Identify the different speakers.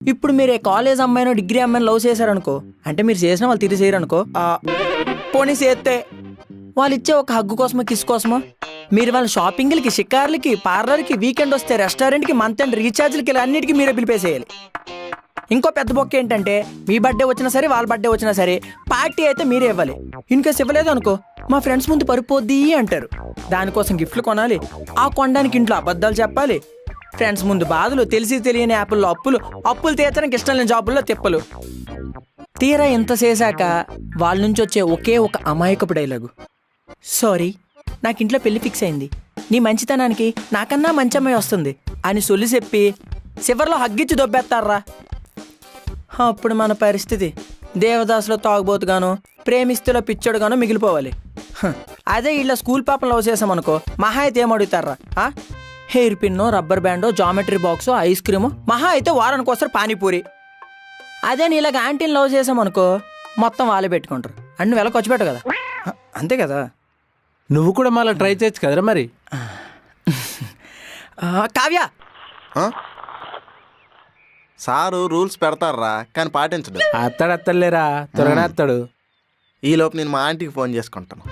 Speaker 1: ఇప్పుడు మీరు college అమ్మాయినో degree అమ్మాయిని లవ్ చేశారనుకో, అంటే మీరు చేసిన వాళ్ళు తిరిగి చేయరనుకో, పోనీ చేస్తే వాళ్ళు ఇచ్చే ఒక హగ్గు కోసమో కిస్ కోసమో మీరు వాళ్ళ షాపింగ్లకి, షికార్లకి, పార్లర్కి, వీకెండ్ వస్తే రెస్టారెంట్కి, మంత్ అండ్ రీఛార్జ్లకి ఇలా అన్నిటికీ మీరే పిలిపేసేయాలి. ఇంకో పెద్ద బొక్క ఏంటంటే మీ బర్త్డే వచ్చినా సరే వాళ్ళ బర్త్డే వచ్చినా సరే పార్టీ అయితే మీరే ఇవ్వాలి. ఇన్కేస్ ఇవ్వలేదు అనుకో మా ఫ్రెండ్స్ ముందు పరిపోద్ది అంటారు. దానికోసం గిఫ్ట్లు కొనాలి, ఆ కొనడానికి ఇంట్లో అబద్ధాలు చెప్పాలి, ఫ్రెండ్స్ ముందు బాధలు, తెలిసి తెలియని యాప్ల్లో అప్పులు తీర్చడానికి ఇష్టం లేని జాబుల్లో తిప్పలు. తీరా ఇంత చేశాక వాళ్ళ నుంచి వచ్చే ఒకే ఒక అమాయకపు డైలాగు, సారీ నాకు ఇంట్లో పెళ్లి ఫిక్స్ అయింది, నీ మంచితనానికి నాకన్నా మంచి అమ్మాయి వస్తుంది అని సొల్లి చెప్పి చివర్లో హగ్గిచ్చి దొబ్బేస్తారా. అప్పుడు మన పరిస్థితి దేవదాసులో తాగుబోతుగానో, ప్రేమిస్తులో పిచ్చోడుగానో మిగిలిపోవాలి. అదే ఇలా స్కూల్ పాపను లవ్ చేసామనుకో మహా అయితే ఏమడుగుతారా? Hair పిన్నో, rubber Bando, geometry బాక్సో, ice క్రీమో, మహా అయితే వారానికి వస్తారు పానీపూరి. అదే నీలాగ ఆంటీని లవ్ చేసామనుకో మొత్తం వాళ్ళే పెట్టుకుంటారు, అన్ని వెళ్ళ ఖర్చు పెట్టు కదా. అంతే కదా.
Speaker 2: నువ్వు కూడా మళ్ళీ ట్రై చేయొచ్చు కదరా మరి.
Speaker 1: కావ్య
Speaker 3: సారు రూల్స్ పెడతారా కానీ పాటించడు.
Speaker 2: అత్తలేరా త్వరగానే అత్తాడు.
Speaker 3: ఈలోపు నేను మా ఆంటీకి ఫోన్ చేసుకుంటాను.